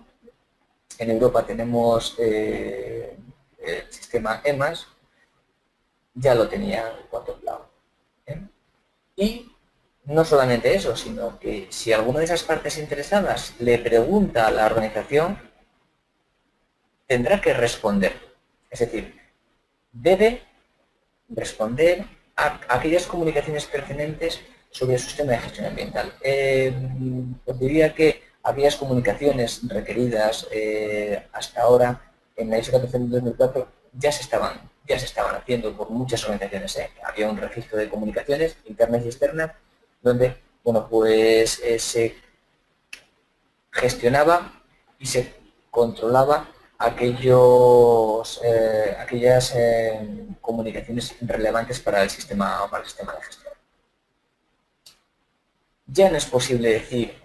en Europa tenemos el sistema EMAS, ya lo tenía contemplado. Y no solamente eso, sino que si alguna de esas partes interesadas le pregunta a la organización, tendrá que responder. Es decir, debe responder a aquellas comunicaciones pertinentes sobre el sistema de gestión ambiental. Os diría que aquellas comunicaciones requeridas hasta ahora en la ISO 14004 ya se estaban haciendo por muchas organizaciones. Había un registro de comunicaciones internas y externas donde, bueno, pues se gestionaba y se controlaba aquellas comunicaciones relevantes para el sistema de gestión. Ya no es posible decir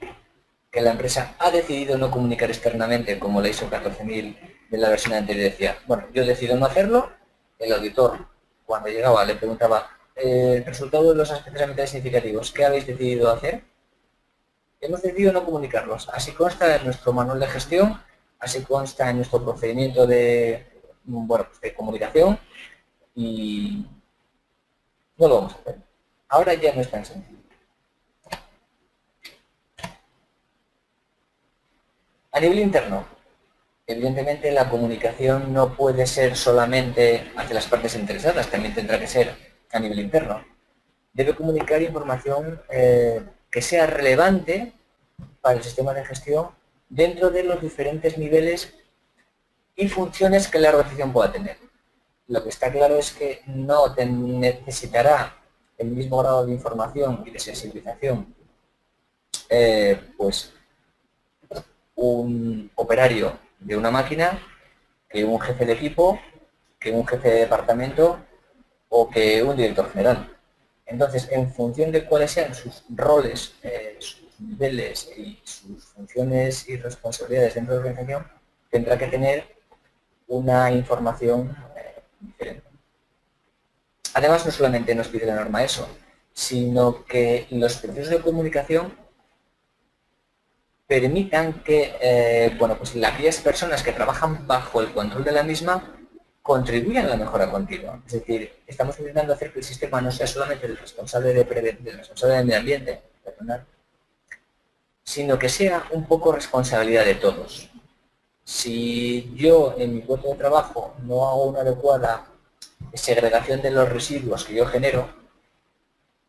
que la empresa ha decidido no comunicar externamente, como la ISO 14000 de la versión anterior decía, bueno, yo decido no hacerlo, el auditor cuando llegaba le preguntaba, el resultado de los aspectos ambientales significativos, ¿qué habéis decidido hacer? Hemos decidido no comunicarlos. Así consta en nuestro manual de gestión, así consta en nuestro procedimiento de comunicación y no lo vamos a hacer. Ahora ya no es tan sencillo. A nivel interno, Evidentemente la comunicación no puede ser solamente hacia las partes interesadas, también tendrá que ser a nivel interno. Debe comunicar información que sea relevante para el sistema de gestión dentro de los diferentes niveles y funciones que la organización pueda tener. Lo que está claro es que no necesitará el mismo grado de información y de sensibilización pues un operario de una máquina que un jefe de equipo, que un jefe de departamento o que un director general. Entonces, en función de cuáles sean sus roles, sus niveles y sus funciones y responsabilidades dentro de la organización, tendrá que tener una información diferente. Además, no solamente nos pide la norma eso, sino que los procesos de comunicación permitan que bueno, pues aquellas personas que trabajan bajo el control de la misma contribuyan a la mejora continua. Es decir, estamos intentando hacer que el sistema no sea solamente el responsable del responsable del medio ambiente, sino que sea un poco responsabilidad de todos. Si yo en mi puesto de trabajo no hago una adecuada segregación de los residuos que yo genero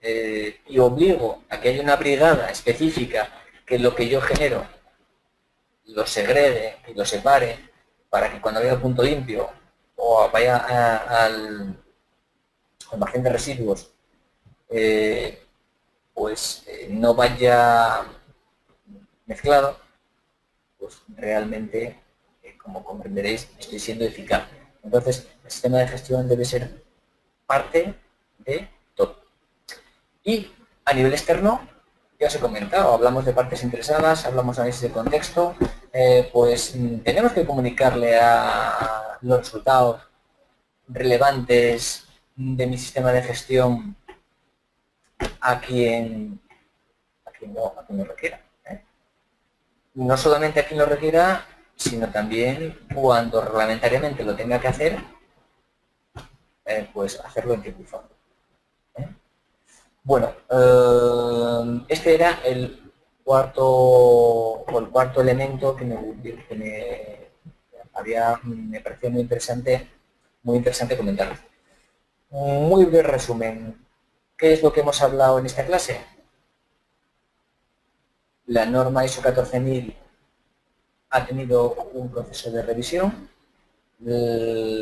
y obligo a que haya una brigada específica que lo que yo genero lo segregue y lo separe para que cuando vaya al punto limpio o vaya al almacén de residuos no vaya mezclado, pues realmente, como comprenderéis, estoy siendo eficaz. Entonces, el sistema de gestión debe ser parte de todo. Y a nivel externo, ya os he comentado, hablamos de partes interesadas, hablamos de análisis de contexto, pues tenemos que comunicarle a los resultados relevantes de mi sistema de gestión a quien lo requiera. No solamente a quien lo requiera, sino también cuando reglamentariamente lo tenga que hacer, pues hacerlo en tiempo y forma. Bueno, este era el cuarto elemento que me pareció muy interesante comentar. Muy breve resumen. ¿Qué es lo que hemos hablado en esta clase? La norma ISO 14000 ha tenido un proceso de revisión.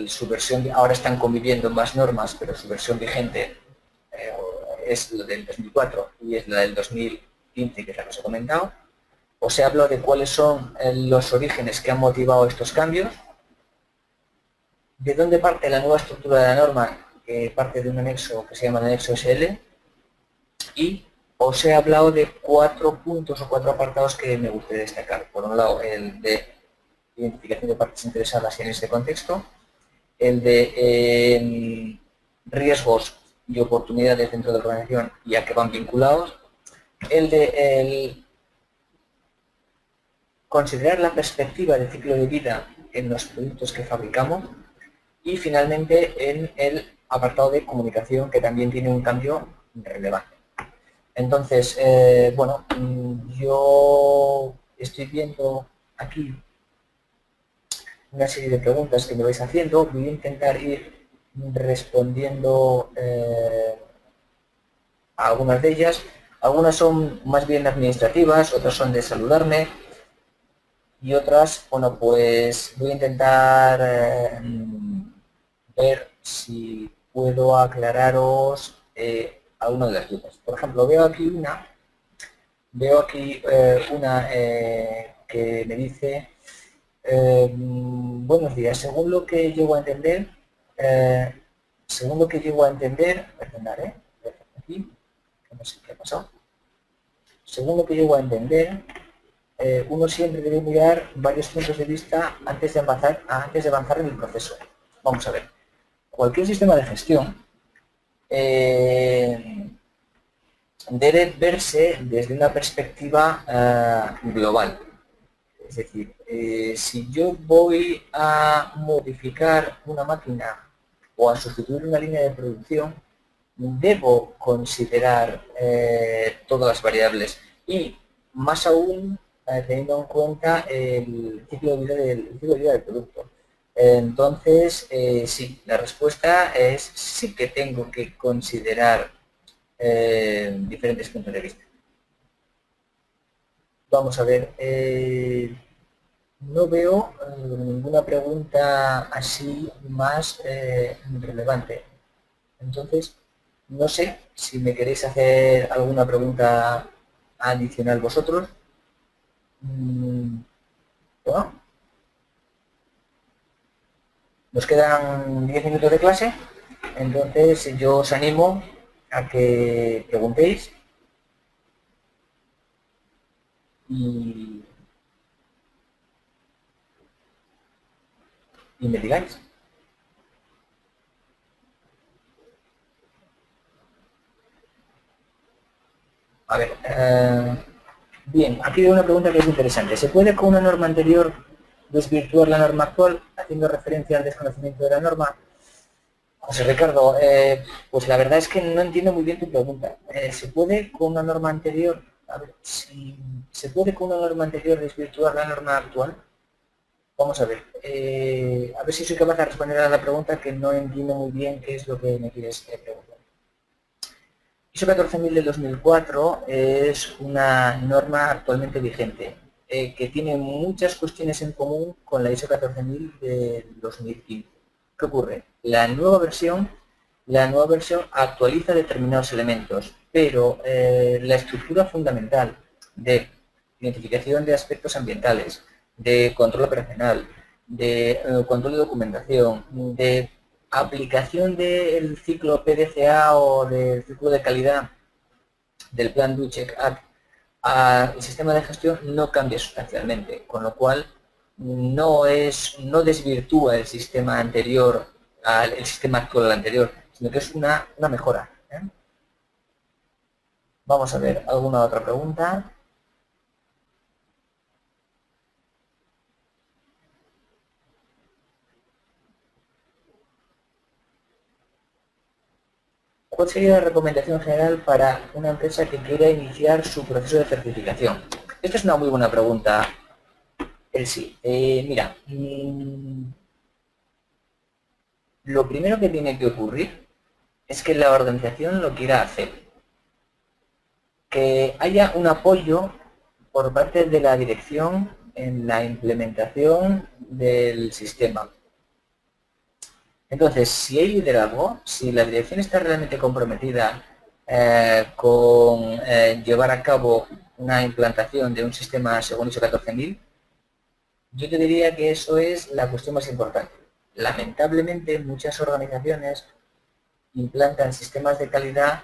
Su versión, ahora están conviviendo más normas, pero su versión vigente es la del 2004 y es la del 2015, que es la que os he comentado. Os he hablado de cuáles son los orígenes que han motivado estos cambios, de dónde parte la nueva estructura de la norma, que parte de un anexo que se llama el anexo SL, y os he hablado de 4 puntos o 4 apartados que me gustaría destacar. Por un lado, el de identificación de partes interesadas y en ese contexto, el de riesgos y oportunidades dentro de la organización y a qué van vinculados, el de considerar la perspectiva de ciclo de vida en los productos que fabricamos y finalmente en el apartado de comunicación, que también tiene un cambio relevante. Entonces, bueno, yo estoy viendo aquí una serie de preguntas que me vais haciendo. Voy a intentar ir respondiendo a algunas de ellas. Algunas son más bien administrativas, otras son de saludarme y otras, bueno, pues voy a intentar ver si puedo aclararos alguna de las dudas. Por ejemplo, veo aquí una que me dice: buenos días, según lo que llego a entender, perdonad, aquí, no sé qué ha pasado. Según lo que llego a entender, uno siempre debe mirar varios puntos de vista antes de avanzar en el proceso. Vamos a ver. Cualquier sistema de gestión debe verse desde una perspectiva global. Es decir, si yo voy a modificar una máquina o a sustituir una línea de producción, debo considerar todas las variables y más aún teniendo en cuenta el ciclo de vida del producto. Entonces, sí, la respuesta es sí que tengo que considerar diferentes puntos de vista. Vamos a ver, no veo ninguna pregunta así más relevante. Entonces, no sé si me queréis hacer alguna pregunta adicional vosotros. Bueno, nos quedan 10 minutos de clase, entonces yo os animo a que preguntéis y me digáis. A ver, bien, aquí veo una pregunta que es interesante. ¿Se puede con una norma anterior desvirtuar la norma actual haciendo referencia al desconocimiento de la norma? José Ricardo, pues la verdad es que no entiendo muy bien tu pregunta. ¿Se puede con una norma anterior, a ver, si se puede con una norma anterior desvirtuar la norma actual? Vamos a ver si soy capaz de responder a la pregunta, que no entiendo muy bien qué es lo que me quieres preguntar. ISO 14000 del 2004 es una norma actualmente vigente, que tiene muchas cuestiones en común con la ISO 14000 del 2015. ¿Qué ocurre? La nueva versión actualiza determinados elementos, pero la estructura fundamental de identificación de aspectos ambientales, de control operacional, de control de documentación, de aplicación del ciclo PDCA o del ciclo de calidad del plan Do Check Act al sistema de gestión no cambia sustancialmente, con lo cual no desvirtúa el sistema anterior, el sistema actual al anterior, sino que es una mejora. Vamos a ver alguna otra pregunta. ¿Cuál sería la recomendación general para una empresa que quiera iniciar su proceso de certificación? Esta es una muy buena pregunta, Elsie. Mira, lo primero que tiene que ocurrir es que la organización lo quiera hacer. Que haya un apoyo por parte de la dirección en la implementación del sistema. Entonces, si hay liderazgo, si la dirección está realmente comprometida con llevar a cabo una implantación de un sistema según ISO 14000, yo te diría que eso es la cuestión más importante. Lamentablemente, muchas organizaciones implantan sistemas de calidad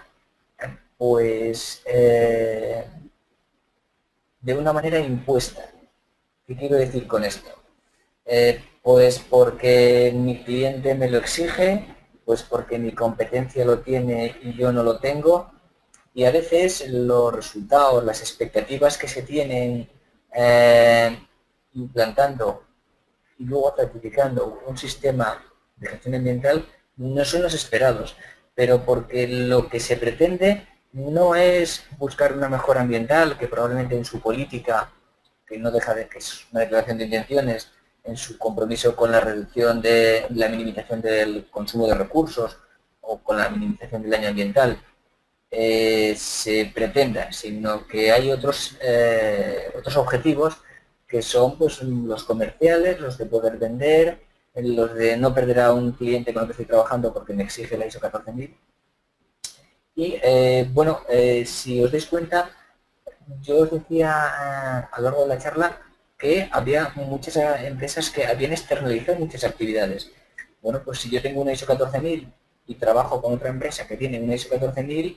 pues de una manera impuesta. ¿Qué quiero decir con esto? Pues porque mi cliente me lo exige, pues porque mi competencia lo tiene y yo no lo tengo, y a veces los resultados, las expectativas que se tienen implantando y luego certificando un sistema de gestión ambiental no son los esperados, pero porque lo que se pretende no es buscar una mejora ambiental, que probablemente en su política, que no deja de que es una declaración de intenciones, en su compromiso con la reducción de la minimización del consumo de recursos o con la minimización del daño ambiental, se pretenda, sino que hay otros objetivos que son pues los comerciales, los de poder vender, los de no perder a un cliente con el que estoy trabajando porque me exige la ISO 14000. Y bueno, si os dais cuenta, yo os decía a lo largo de la charla que había muchas empresas que habían externalizado muchas actividades. Bueno, pues si yo tengo una ISO 14000 y trabajo con otra empresa que tiene una ISO 14000,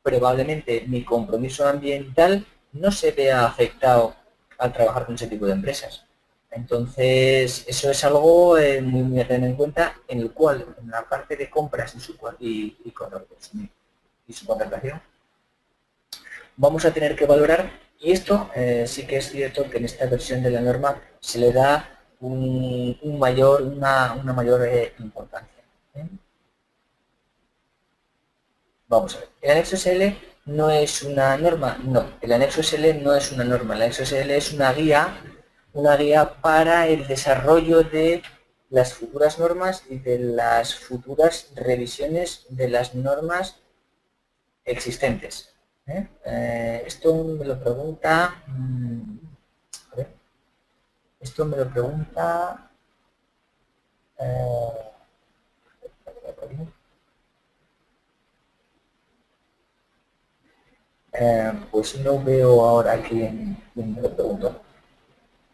probablemente mi compromiso ambiental no se vea afectado al trabajar con ese tipo de empresas. Entonces, eso es algo muy a tener en cuenta, en el cual, en la parte de compras y su contratación, vamos a tener que valorar, y esto sí que es cierto que en esta versión de la norma se le da una mayor importancia. Vamos a ver, el anexo SL no es una norma. No, el anexo SL no es una norma. El anexo SL es una guía para el desarrollo de las futuras normas y de las futuras revisiones de las normas existentes. Esto me lo pregunta... a ver, esto me lo pregunta... pues no veo ahora quién me lo preguntó.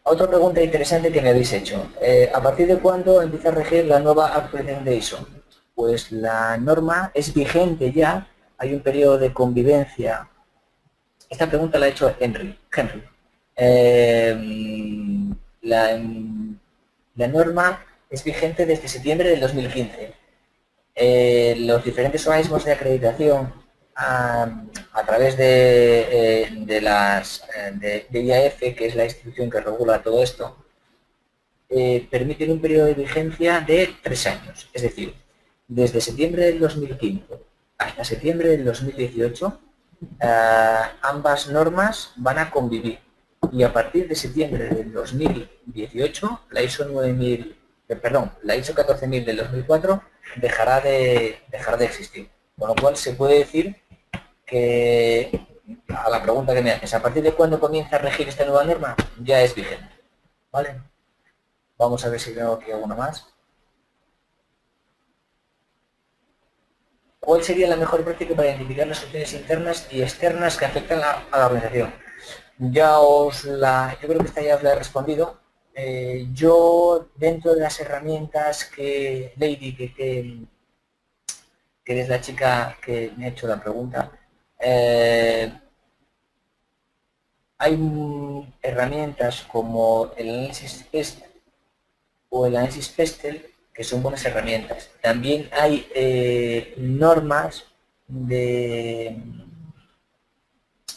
Otra pregunta interesante que me habéis hecho. ¿A partir de cuándo empieza a regir la nueva actualización de ISO? Pues la norma es vigente ya, hay un periodo de convivencia. Esta pregunta la ha hecho Henry. La, la norma es vigente desde septiembre del 2015. Los diferentes organismos de acreditación a través de IAF, que es la institución que regula todo esto, permiten un periodo de vigencia de 3 años. Es decir, desde septiembre del 2015 hasta septiembre del 2018, ambas normas van a convivir. Y a partir de septiembre del 2018, la ISO 9000, la ISO 14000 del 2004 dejará de existir. Con lo cual se puede decir que, a la pregunta que me haces, ¿a partir de cuándo comienza a regir esta nueva norma? Ya es vigente. ¿Vale? Vamos a ver si veo aquí alguna más. ¿Cuál sería la mejor práctica para identificar las opciones internas y externas que afectan a la organización? Yo creo que esta ya os la he respondido. Yo, dentro de las herramientas que Lady, que es la chica que me ha hecho la pregunta, hay herramientas como el análisis PEST o el análisis PESTEL, que son buenas herramientas. También hay normas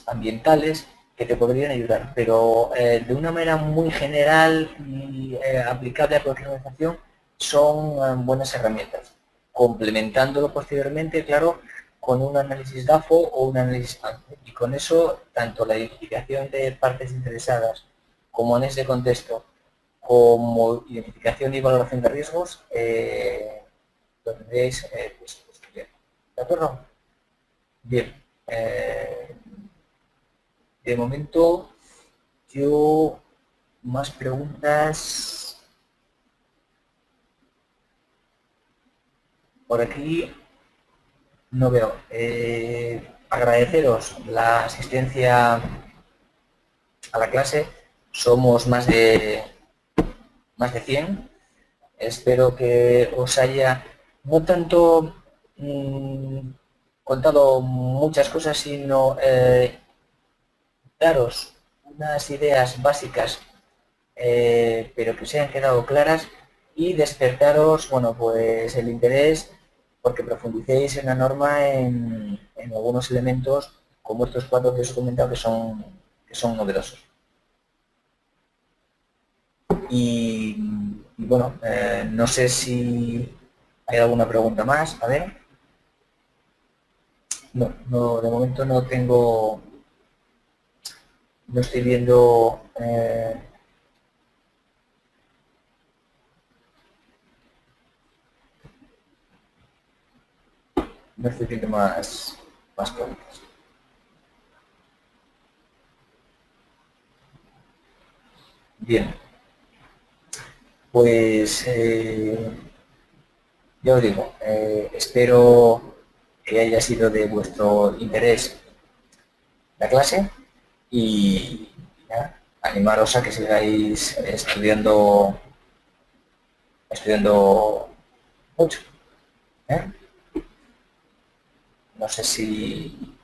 ambientales que te podrían ayudar, pero de una manera muy general y aplicable a cualquier organización, son buenas herramientas, complementándolo posteriormente, claro, con un análisis DAFO o un análisis ANTE. Y con eso, tanto la identificación de partes interesadas como análisis de contexto, como identificación y valoración de riesgos, lo tendréis pues, bien. ¿De acuerdo? Bien. De momento, yo más preguntas por aquí no veo. Agradeceros la asistencia a la clase. Somos más de 100. Espero que os haya no tanto contado muchas cosas, sino daros unas ideas básicas, pero que os hayan quedado claras, y despertaros, bueno, pues el interés porque profundicéis en la norma en algunos elementos como estos 4 que os he comentado que son novedosos. Y bueno, no sé si hay alguna pregunta más. A ver. No, de momento no tengo, no estoy viendo no estoy viendo más preguntas. Bien, pues ya os digo, espero que haya sido de vuestro interés la clase y ya, animaros a que sigáis estudiando mucho. No sé si